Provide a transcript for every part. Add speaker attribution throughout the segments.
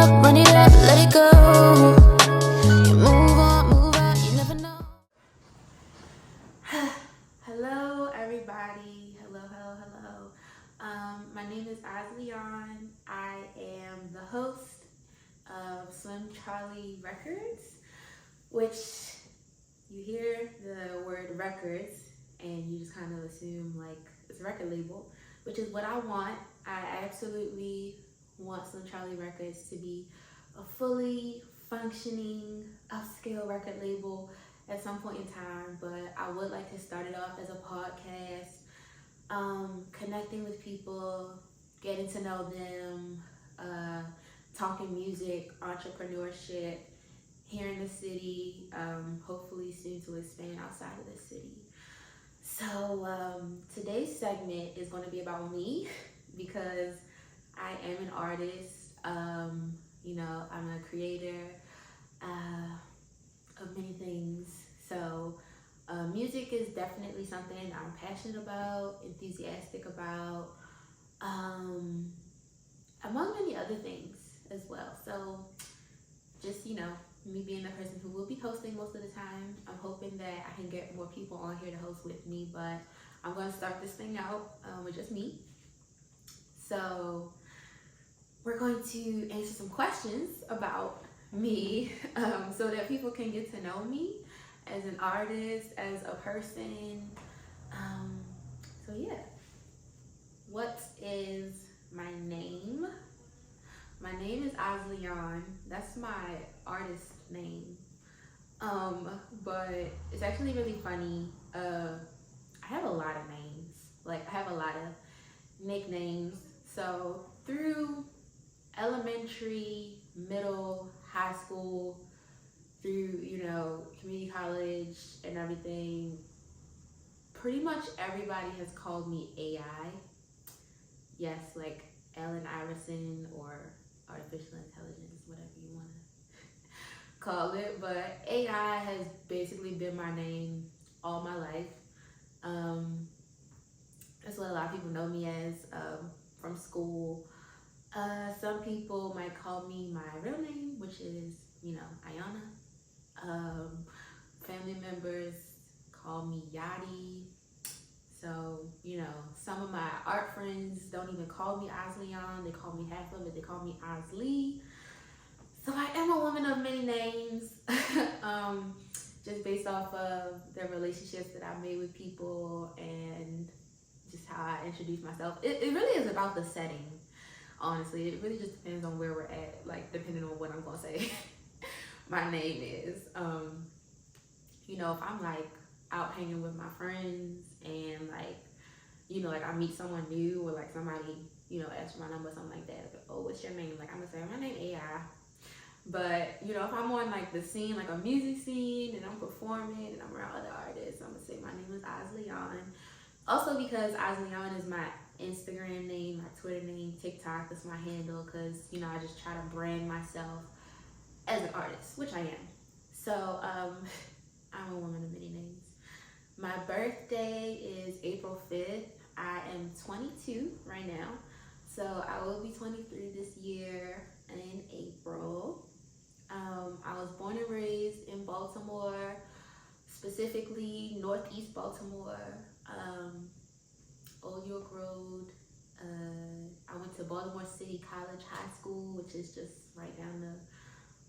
Speaker 1: up, run it up, let it go. You move on, move out, you never know.
Speaker 2: Hello, everybody. Hello. My name is Asliyann. I am the host of Slim Charlie Records, which you hear the word records and you just kind of assume like it's a record label, which is what I want. I absolutely want Slim Charlie Records to be a fully functioning, upscale record label at some point in time, but I would like to start it off as a podcast, connecting with people, getting to know them, talking music, entrepreneurship here in the city, hopefully soon to expand outside of the city. So today's segment is going to be about me because I am an artist. I'm a creator of many things. So music is definitely something I'm passionate about, enthusiastic about, among many other things as well. So just, me being the person who will be hosting most of the time, I'm hoping that I can get more people on here to host with me, but I'm going to start this thing out with just me. So we're going to answer some questions about me so that people can get to know me as an artist, as a person. So yeah, what is my name? My name is Asliyann. That's my artist name. But it's actually really funny. I have a lot of names. Like I have a lot of nicknames. So through elementary, middle, high school, through, community college and everything, pretty much everybody has called me AI. Yes, like Ellen Iverson or artificial intelligence, whatever you want to call it. But AI has basically been my name all my life. That's what a lot of people know me as from school. Some people might call me my real name, which is, Ayana. Family members call me Yadi. So, some of my art friends don't even call me Asliyann. They call me half of it. They call me Asli. So I am a woman of many names, just based off of the relationships that I've made with people and just how I introduce myself. It really is about the setting. Honestly, it really just depends on where we're at, like depending on what I'm gonna say my name is. If I'm like out hanging with my friends and like I meet someone new or like somebody, asks for my number or something like that, like, oh, what's your name? Like I'm gonna say my name AI. But if I'm on like the scene, like a music scene, and I'm performing and I'm around other artists, I'm gonna say my name is Asliyann. Also because Asliyann is my Instagram name, my Twitter name, TikTok is my handle, because I just try to brand myself as an artist, which I am. So I'm a woman of many names. My birthday is April 5th. I am 22 right now, so I will be 23 this year in April. I was born and raised in Baltimore, specifically Northeast Baltimore, Old York Road. I went to Baltimore City College High School, which is just right down the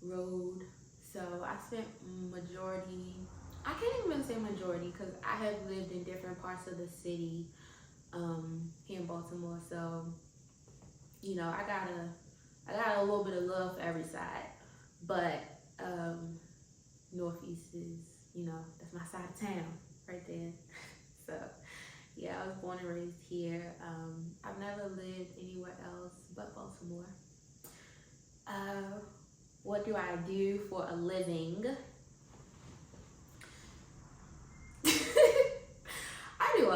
Speaker 2: road. So I spent I can't even really say majority because I have lived in different parts of the city here in Baltimore. So, I got a little bit of love for every side. But Northeast is, that's my side of town right there. So yeah, I was born and raised here. I've never lived anywhere else but Baltimore. What do I do for a living? I do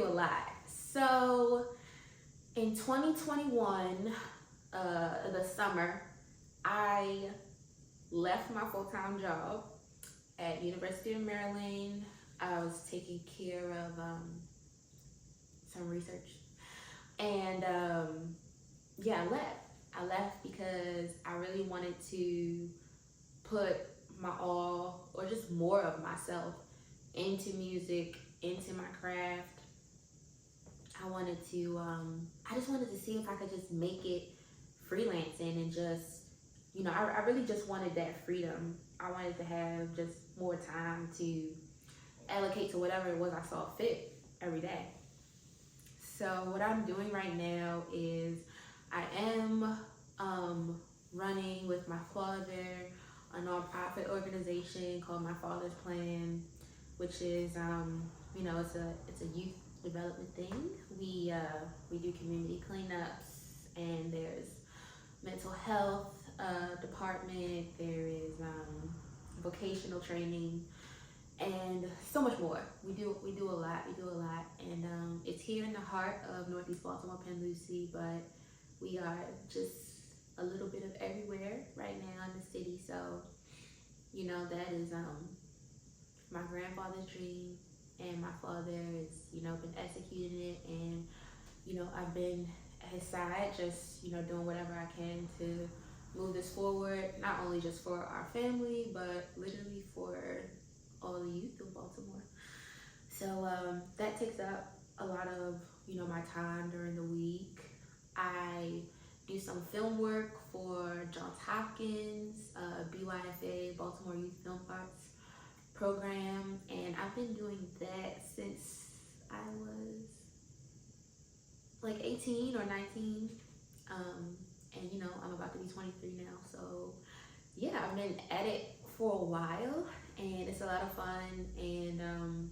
Speaker 2: a lot. So in 2021, the summer, I left my full-time job at University of Maryland. I was taking care of some research, and I left. I left because I really wanted to put my all, or just more of myself, into music, into my craft. I just wanted to see if I could just make it freelancing and just, I really just wanted that freedom. I wanted to have just more time to allocate to whatever it was I saw fit every day. So what I'm doing right now is I am running with my father a nonprofit organization called My Father's Plan, which is it's a youth development thing. We do community cleanups, and there's mental health department. There is vocational training, and so much more. We do a lot. And it's here in the heart of Northeast Baltimore, Penn Lucie, but we are just a little bit of everywhere right now in the city. So that is my grandfather's dream, and my father has been executing it, and I've been at his side, just doing whatever I can to move this forward, not only just for our family, but literally for all the youth of Baltimore. So that takes up a lot of my time during the week. I do some film work for Johns Hopkins, BYFA, Baltimore Youth Film Arts program, and I've been doing that since I was like 18 or 19, and I'm about to be 23 now. So yeah, I've been at it for a while, and it's a lot of fun. And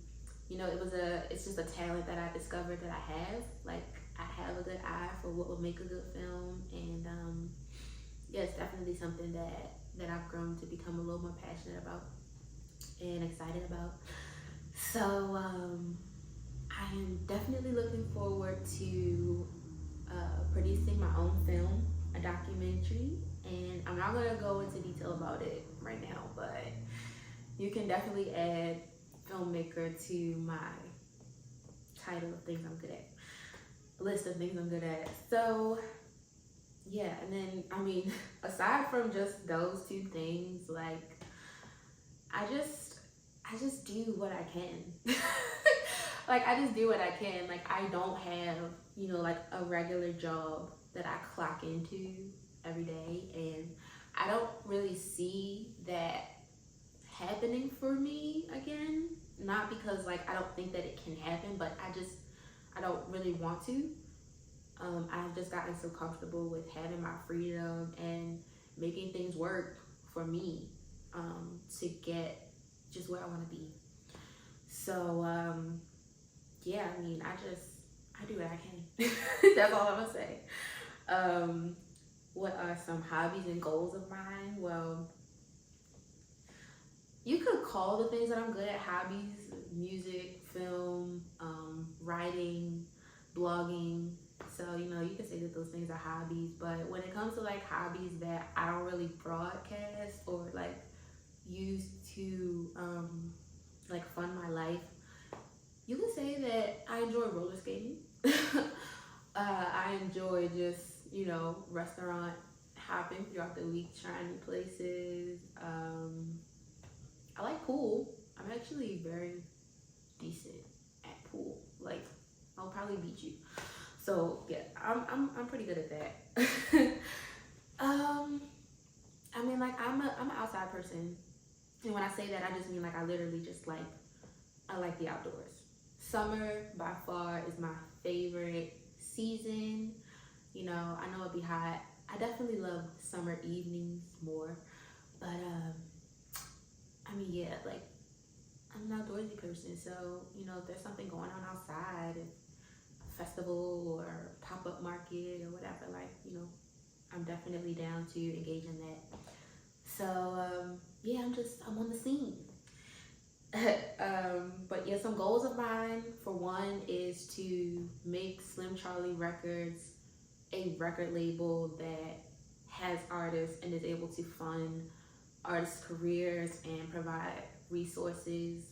Speaker 2: it's just a talent that I discovered that I have. Like, I have a good eye for what would make a good film, and yeah, it's definitely something that I've grown to become a little more passionate about and excited about. So I am definitely looking forward to producing my own film, a documentary, and I'm not gonna go into detail about it right now, but you can definitely add filmmaker to my title of things I'm good at, list of things I'm good at. So yeah, and then aside from just those two things, like, I just do what I can. Like, I just do what I can. Like, I don't have, like a regular job that I clock into every day, and I don't really see that happening for me again. Not because, like, I don't think that it can happen, but I don't really want to. I've just gotten so comfortable with having my freedom and making things work for me, to get just where I want to be. So yeah, I do what I can. That's all I'm gonna say. What are some hobbies and goals of mine? Well, you could call the things that I'm good at hobbies: music, film, writing, blogging. So you can say that those things are hobbies. But when it comes to like hobbies that I don't really broadcast or like use to like fund my life, you can say that I enjoy roller skating. I enjoy just restaurant hopping throughout the week, trying new places. I like pool. I'm actually very decent at pool. Like, I'll probably beat you. So yeah, I'm pretty good at that. Like, I'm an outside person, and when I say that, I just mean like I literally just I like the outdoors. Summer by far is my favorite season. I know it'd be hot. I definitely love summer evenings more, but yeah, like, I'm an outdoorsy person, so if there's something going on outside, a festival or pop-up market or whatever, like, I'm definitely down to engage in that. So yeah, I'm on the scene. But yeah, some goals of mine, for one, is to make Slim Charlie Records a record label that has artists and is able to fund artists' careers and provide resources.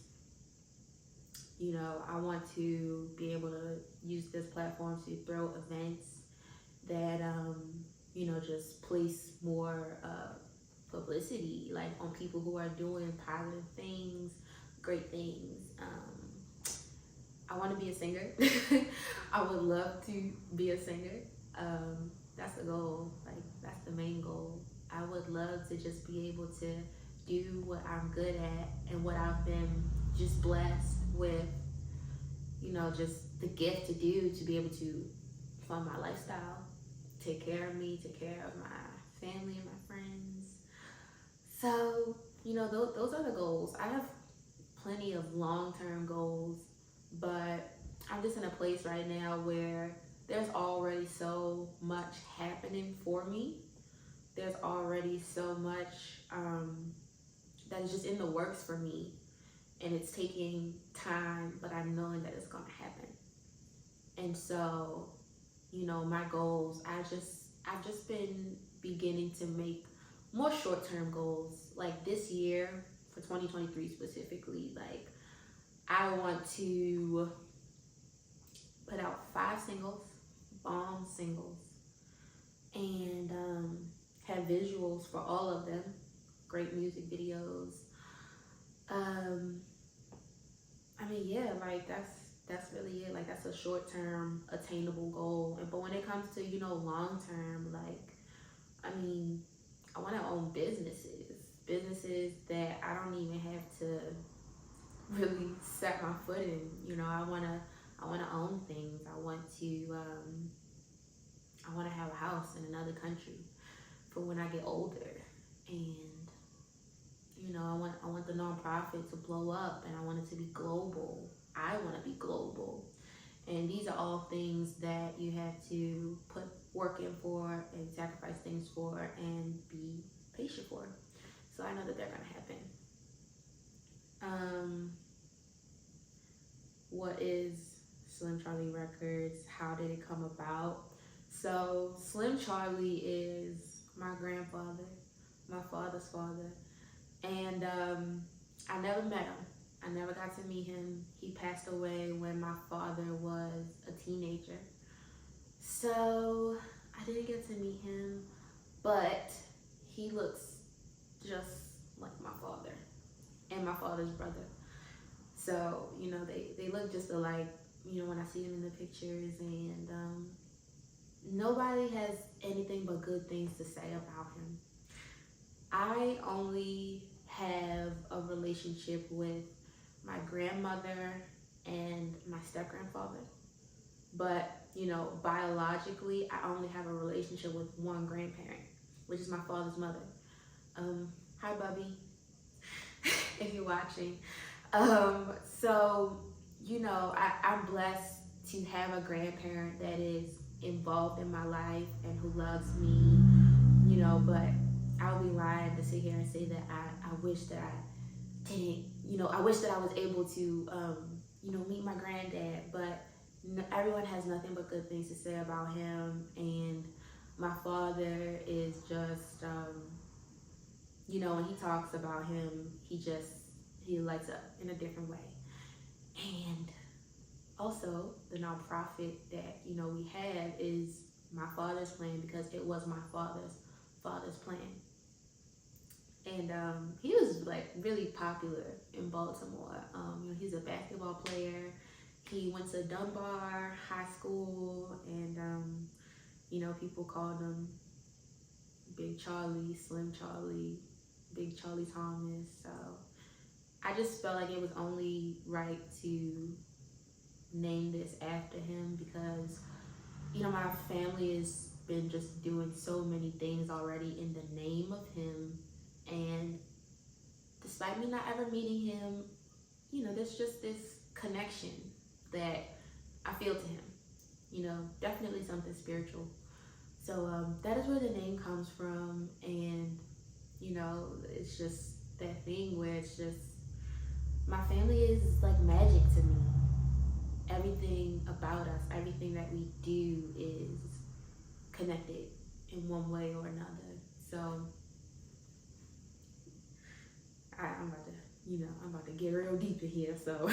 Speaker 2: I want to be able to use this platform to throw events that just place more publicity like on people who are doing positive things, great things. I want to be a singer. I would love to be a singer. That's the goal. Like that's the main goal. I would love to just be able to do what I'm good at and what I've been just blessed with, just the gift to do, to be able to fund my lifestyle, take care of me, take care of my family and my friends. So, those are the goals. I have plenty of long-term goals, but I'm just in a place right now where there's already so much happening for me. There's already so much that is just in the works for me, and it's taking time, but I'm knowing that it's gonna happen. And so, my goals, I've just been beginning to make more short-term goals. Like this year, for 2023 specifically, like I want to put out 5 singles, bomb singles, and have visuals for all of them, great music videos. Yeah, like that's really it. Like that's a short-term attainable goal. But when it comes to long-term, like I want to own businesses that I don't even have to really set my foot in. I wanna own things. I want to have a house in another country for when I get older, and I want the nonprofit to blow up, and I want it to be global. I want to be global, and these are all things that you have to put work in for and sacrifice things for and be patient for. So I know that they're gonna happen. What is Slim Charlie Records? How did it come about? So Slim Charlie is my grandfather, my father's father, and I never met him. I never got to meet him. He passed away when my father was a teenager. So I didn't get to meet him, but he looks just like my father and my father's brother. So, they look just alike, when I see them in the pictures, and nobody has anything but good things to say about him. I only have a relationship with my grandmother and my step-grandfather. But, biologically, I only have a relationship with one grandparent, which is my father's mother. Hi, Bubby, if you're watching. So, I'm blessed to have a grandparent that is involved in my life and who loves me, but I'll be lying to sit here and say that I wish that I didn't, I wish that I was able to, meet my granddad, but everyone has nothing but good things to say about him, and my father is just, when he talks about him, he lights up in a different way. And also, the nonprofit that, we have is my father's plan, because it was my father's plan. And he was like really popular in Baltimore. He's a basketball player. He went to Dunbar High School, and people called him Big Charlie, Slim Charlie, Big Charlie Thomas. So I just felt like it was only right to name this after him, because my family has been just doing so many things already in the name of him, and despite me not ever meeting him, there's just this connection that I feel to him, definitely something spiritual. So that is where the name comes from, and it's just that thing where it's just, my family is like magic to me. Everything about us, everything that we do is connected in one way or another. So I'm about to get real deep in here. So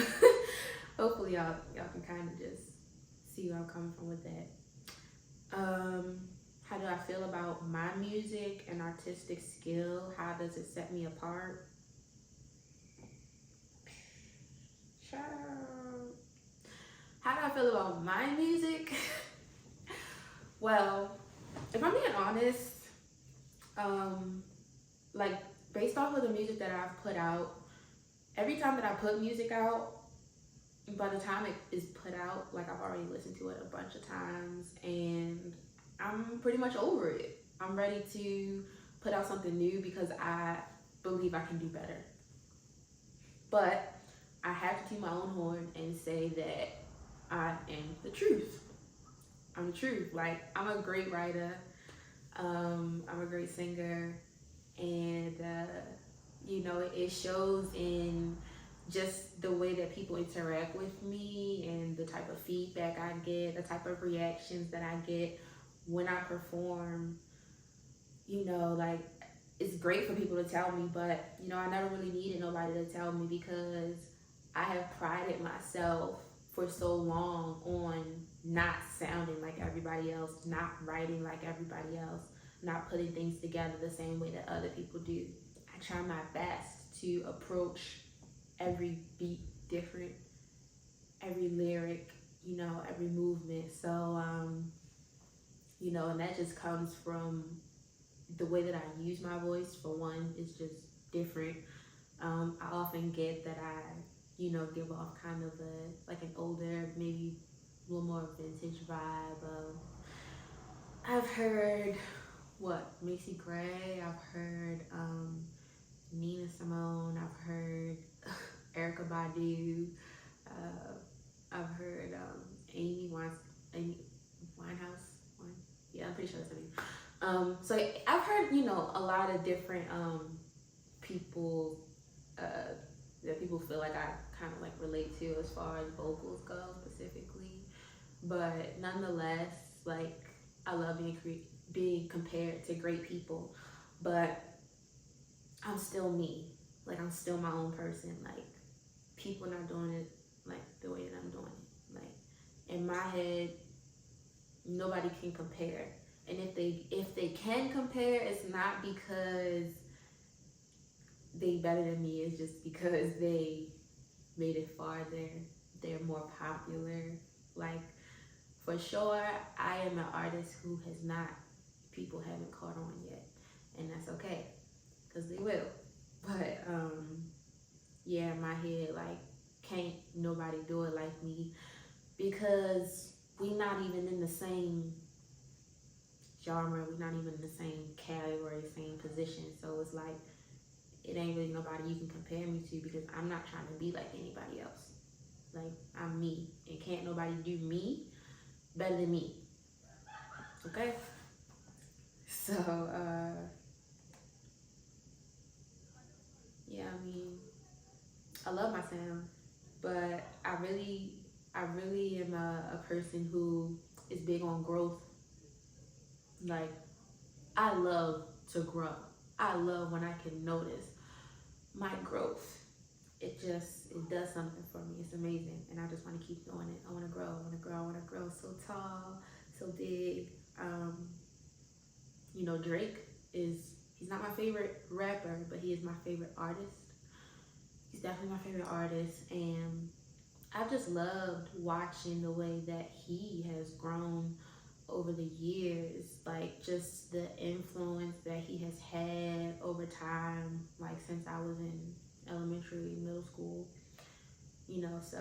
Speaker 2: hopefully y'all can kind of just see where I'm coming from with that. how do I feel about my music and artistic skill? How does it set me apart? Child. How do I feel about my music? Well, if I'm being honest, like based off of the music that I've put out, every time that I put music out, by the time it is put out, like I've already listened to it a bunch of times and I'm pretty much over it. I'm ready to put out something new because I believe I can do better. But I have to toot my own horn and say that I am the truth. I'm the truth. Like, I'm a great writer. I'm a great singer. And, you know, it shows in just the way that people interact with me and the type of feedback I get, the type of reactions that I get when I perform. You know, like, it's great for people to tell me, but, you know, I never really needed nobody to tell me because I have prided myself for so long on not sounding like everybody else, not writing like everybody else, not putting things together the same way that other people do. I try my best to approach every beat different, every lyric, you know, every movement. So, you know, and that just comes from the way that I use my voice. For one, it's just different. I often get that I, you know, give off kind of a like an older, maybe a little more vintage vibe. I've heard Macy Gray. I've heard Nina Simone. I've heard Erica Badu. I've heard Amy Winehouse. Yeah, I'm pretty sure that's her name. So I've heard, you know, a lot of different people that people feel like I kind of like relate to as far as vocals go specifically. But nonetheless, like I love being compared to great people, but I'm still me. Like I'm still my own person. Like people not doing it like the way that I'm doing it. Like in my head, nobody can compare. And if they can compare, it's not because they better than me. It's just because they made it farther. They're more popular. Like for sure, I am an artist who people haven't caught on yet, and that's okay, cause they will. But yeah, in my head, like can't nobody do it like me because we not even in the same genre, we're not even in the same category, same position. So it's like it ain't really nobody you can compare me to because I'm not trying to be like anybody else. Like I'm me, and can't nobody do me better than me. Okay? So yeah, I mean, I love my sound, but I really am a person who is big on growth. Like I love to grow. I love when I can notice my growth. It does something for me. It's amazing, and I just want to keep doing it. I want to grow. I want to grow. I want to grow so tall, so big. You know, he's not my favorite rapper, but he is my favorite artist. He's definitely my favorite artist, and I've just loved watching the way that he has grown over the years, like just the influence that he has had over time, like since I was in elementary, middle school, you know. So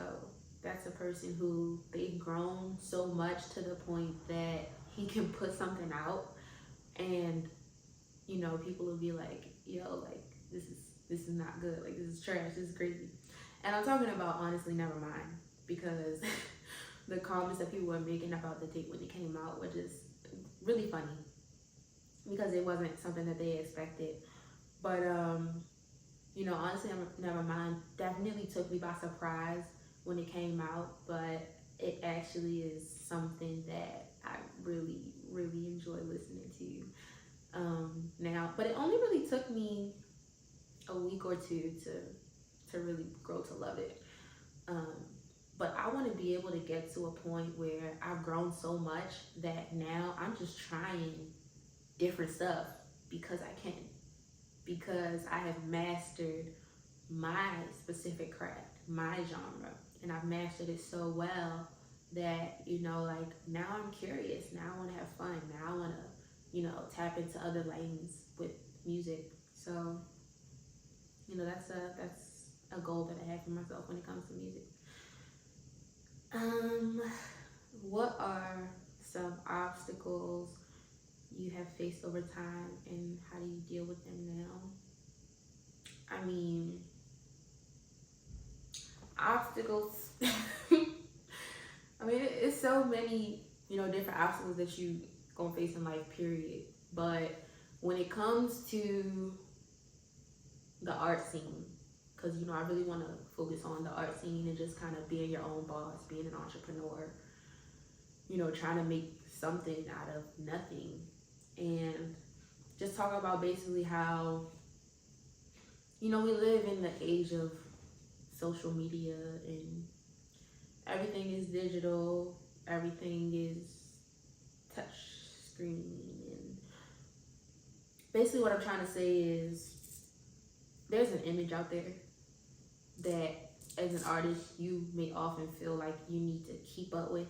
Speaker 2: that's a person who they've grown so much to the point that he can put something out and, you know, people will be like, yo, like this is not good, like this is trash, this is crazy. And I'm talking about honestly never mind, because the comments that people were making about the tape when it came out were just really funny because it wasn't something that they expected. But you know, honestly, never mind definitely took me by surprise when it came out, but it actually is something that I really enjoy listening to now. But it only really took me a week or two to really grow to love it. But I want to be able to get to a point where I've grown so much that now I'm just trying different stuff because I can, because I have mastered my specific craft, my genre, and I've mastered it so well that, you know, like now I'm curious. Now I want to have fun. Now I want to, you know, tap into other lanes with music. So, you know, that's a goal that I have for myself when it comes to music. What are some obstacles you have faced over time, and how do you deal with them now? I mean, obstacles. I mean, it's so many, you know, different obstacles that you gonna face in life, period. But when it comes to the art scene, because, you know, I really want to focus on the art scene and just kind of being your own boss, being an entrepreneur, you know, trying to make something out of nothing. And just talk about basically how, you know, we live in the age of social media and everything is digital, everything is touch screen. And basically, what I'm trying to say is there's an image out there that as an artist you may often feel like you need to keep up with,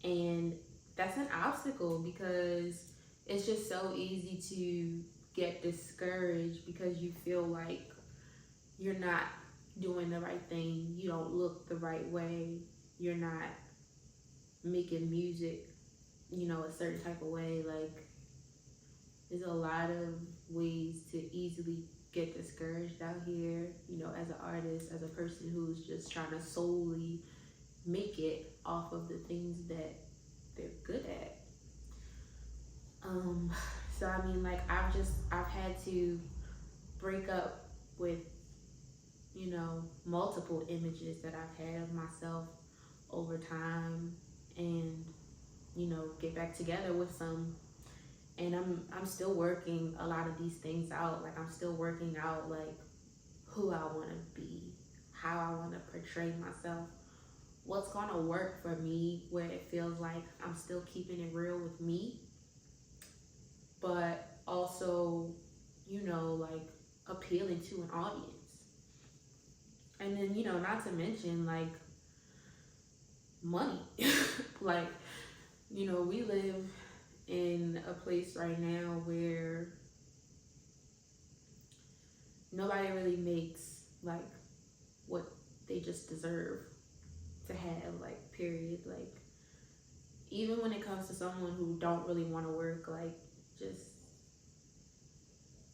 Speaker 2: and that's an obstacle because it's just so easy to get discouraged because you feel like you're not doing the right thing, you don't look the right way, you're not making music, you know, a certain type of way. Like, there's a lot of ways to easily get discouraged out here, you know, as an artist, as a person who's just trying to solely make it off of the things that they're good at. So I mean, like, I've had to break up with, you know, multiple images that I've had of myself over time, and, you know, get back together with some. And I'm still working a lot of these things out. Like, I'm still working out like who I want to be, how I want to portray myself, what's going to work for me, where it feels like I'm still keeping it real with me, but also, you know, like appealing to an audience. And then, you know, not to mention like money. Like, you know, we live in a place right now where nobody really makes like what they just deserve to have, like, period. Like, even when it comes to someone who don't really want to work, like, just,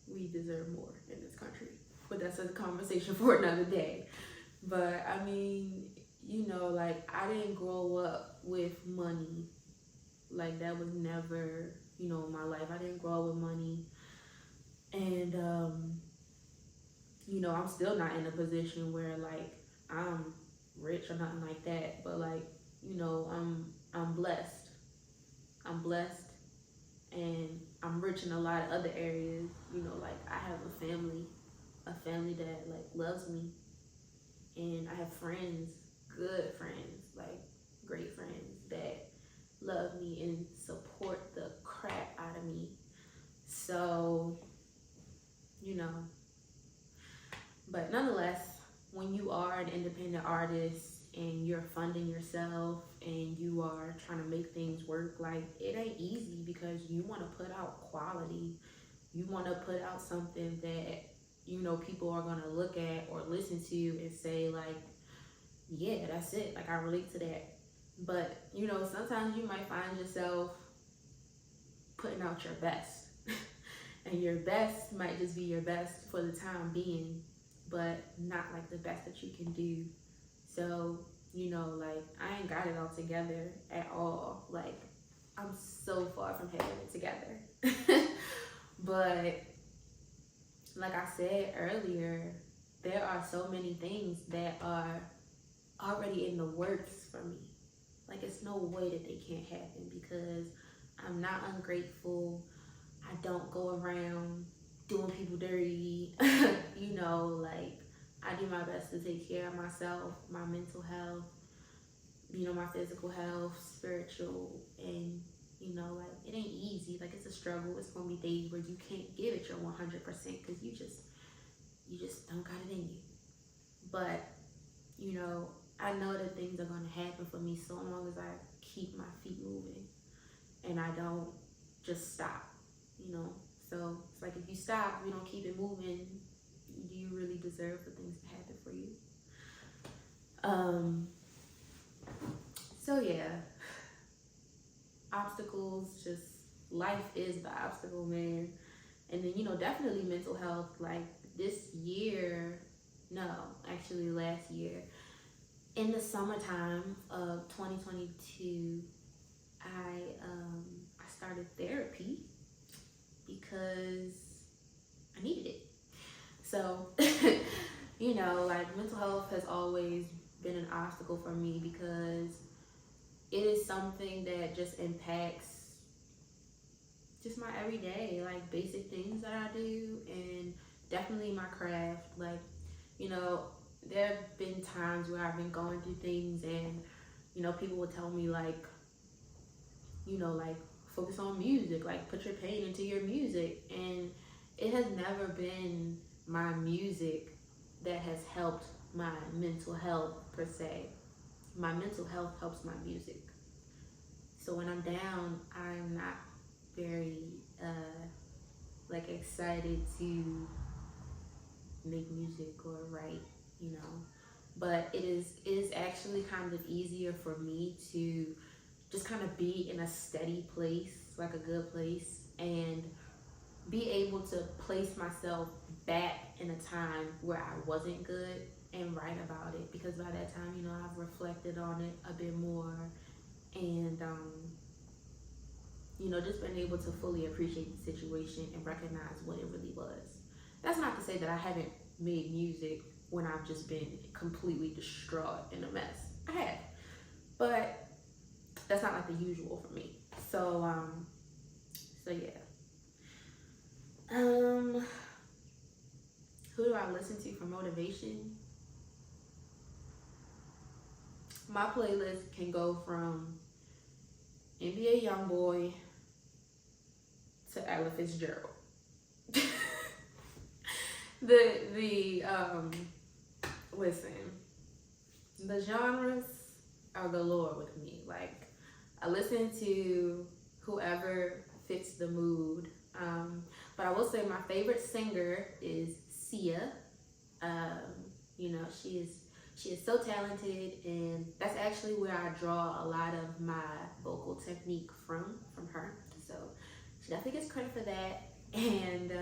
Speaker 2: we deserve more in this country. But that's a conversation for another day. But I mean, you know, like, I didn't grow up with money. Like, that was never, you know, my life. I didn't grow up with money. And you know, I'm still not in a position where like I'm rich or nothing like that. But like, you know, I'm blessed. I'm blessed, and I'm rich in a lot of other areas. You know, like, I have a family that like loves me, and I have friends, good friends, like great friends that love me and support the crap out of me. So, you know, but nonetheless, when you are an independent artist and you're funding yourself and you are trying to make things work, like, it ain't easy because you want to put out quality. You want to put out something that, you know, people are going to look at or listen to and say like, yeah, that's it. Like, I relate to that. But, you know, sometimes you might find yourself putting out your best. And your best might just be your best for the time being, but not like the best that you can do. So, you know, like, I ain't got it all together at all. Like, I'm so far from having it together. But like I said earlier, there are so many things that are already in the works for me. Like, it's no way that they can't happen because I'm not ungrateful. I don't go around doing people dirty. You know, like, I do my best to take care of myself, my mental health, you know, my physical health, spiritual, and You know, like it ain't easy. Like it's a struggle. It's gonna be days where you can't give it your 100% because you just don't got it in you. But you know, I know that things are gonna happen for me so long as I keep my feet moving and I don't just stop. You know, so it's like if you stop, you don't keep it moving. Do you really deserve for things to happen for you? So yeah, obstacles, just life is the obstacle, man. And then, you know, definitely mental health. Like this year, no, actually last year, in the summertime of 2022, I started therapy because I needed it. So, you know, like mental health has always been an obstacle for me because it is something that just impacts just my everyday, like basic things that I do, and definitely my craft. Like, you know, there have been times where I've been going through things, and you know, people would tell me like, you know, like focus on music, like put your pain into your music, and it has never been my music that has helped my mental health per se. My mental health helps my music. So when I'm down, I'm not very like excited to make music or write, you know. But it is actually kind of easier for me to just kind of be in a steady place, like a good place, and be able to place myself back in a time where I wasn't good and write about it, because by that time, you know, I've reflected on it a bit more, and you know, just been able to fully appreciate the situation and recognize what it really was. That's not to say that I haven't made music when I've just been completely distraught in a mess. I have, but that's not like the usual for me. So yeah. Who do I listen to for motivation? My playlist can go from NBA YoungBoy to Ella Fitzgerald. the listen, the genres are galore with me. Like I listen to whoever fits the mood. But I will say my favorite singer is Sia. You know, she is so talented, and that's actually where I draw a lot of my vocal technique from her. So she definitely gets credit for that. And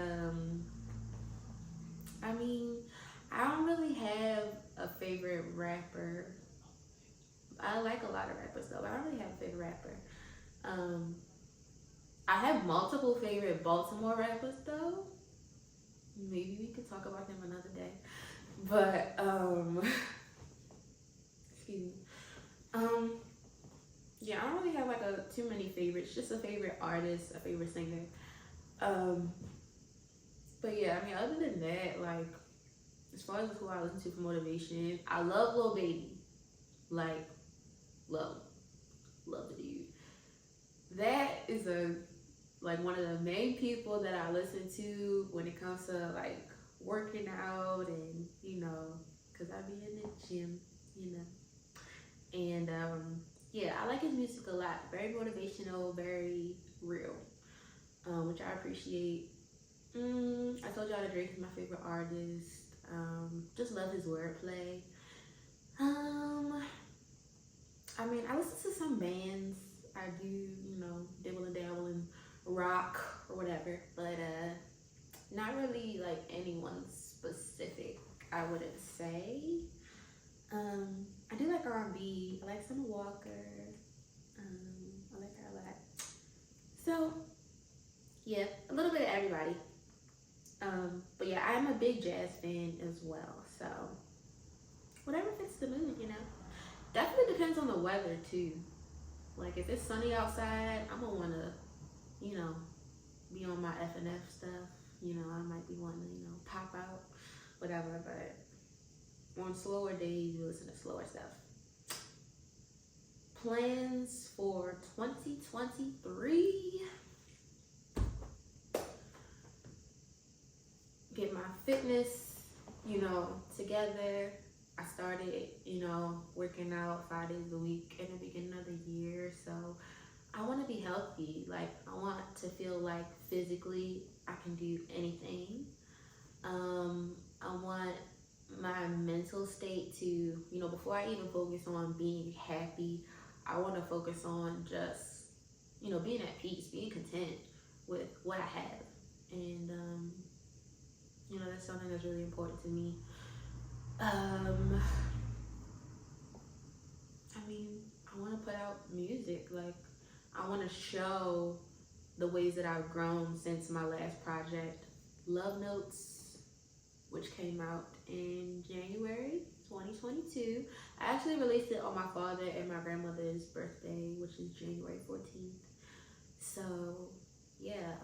Speaker 2: I mean, I don't really have a favorite rapper. I like a lot of rappers though, but I don't really have a favorite rapper. Um, I have multiple favorite Baltimore rappers though. Maybe we could talk about them another day. But excuse me. Yeah, I don't really have like too many favorites. Just a favorite artist, a favorite singer. Um, but yeah, I mean, other than that, like as far as who I listen to for motivation, I love Lil Baby. Like, love the dude. That is one of the main people that I listen to when it comes to like working out, and you know, cause I be in the gym, you know, and yeah, I like his music a lot. Very motivational, very real, which I appreciate. I told y'all that Drake is my favorite artist. Just love his wordplay. I mean, I listen to some bands. I do, you know, dibble and dabble in rock or whatever, but not really like anyone specific, I wouldn't say. I do like R&B. I like Summer Walker. I like her a lot. So yeah, a little bit of everybody. But yeah, I'm a big jazz fan as well. So whatever fits the mood, you know. Definitely depends on the weather too. Like if it's sunny outside, I'm gonna wanna, you know, be on my F&F stuff. You know, I might be wanting to, you know, pop out, whatever. But on slower days, you listen to slower stuff. plans for 2023. Get my fitness, together. I started, working out 5 days a week in the beginning of the year. So I want to be healthy. Like, I want to feel like physically I can do anything. I want my mental state to, before I even focus on being happy, I want to focus on just, being at peace, being content with what I have. And, that's something that's really important to me. I want to put out music. Like, I want to show the ways that I've grown since my last project, Love Notes, which came out in January 2022. I actually released it on my father and my grandmother's birthday, which is January 14th. So, yeah,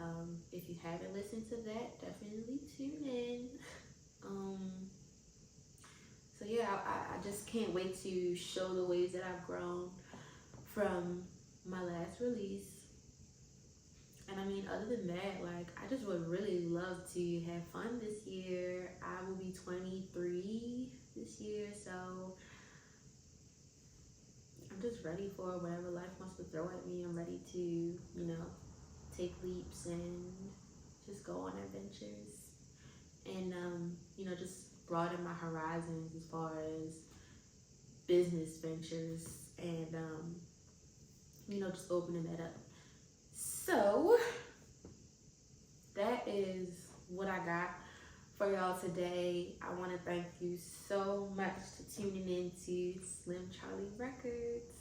Speaker 2: if you haven't listened to that, definitely tune in. So yeah, I just can't wait to show the ways that I've grown from my last release. And other than that, like, I just would really love to have fun this year. I will be 23 this year, so I'm just ready for whatever life wants to throw at me. I'm ready to, take leaps and just go on adventures. And, just broaden my horizons as far as business ventures and, just opening that up. So that is what I got for y'all today. I want to thank you so much for tuning in to Slim Charlie Records.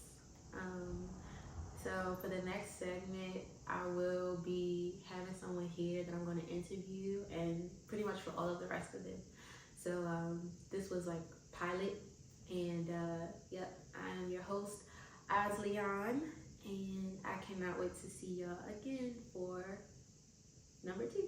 Speaker 2: So for the next segment, I will be having someone here that I'm going to interview, and pretty much for all of the rest of them. So this was like pilot, and yep, I am your host, Asliyann, and I cannot wait to see y'all again for number 2.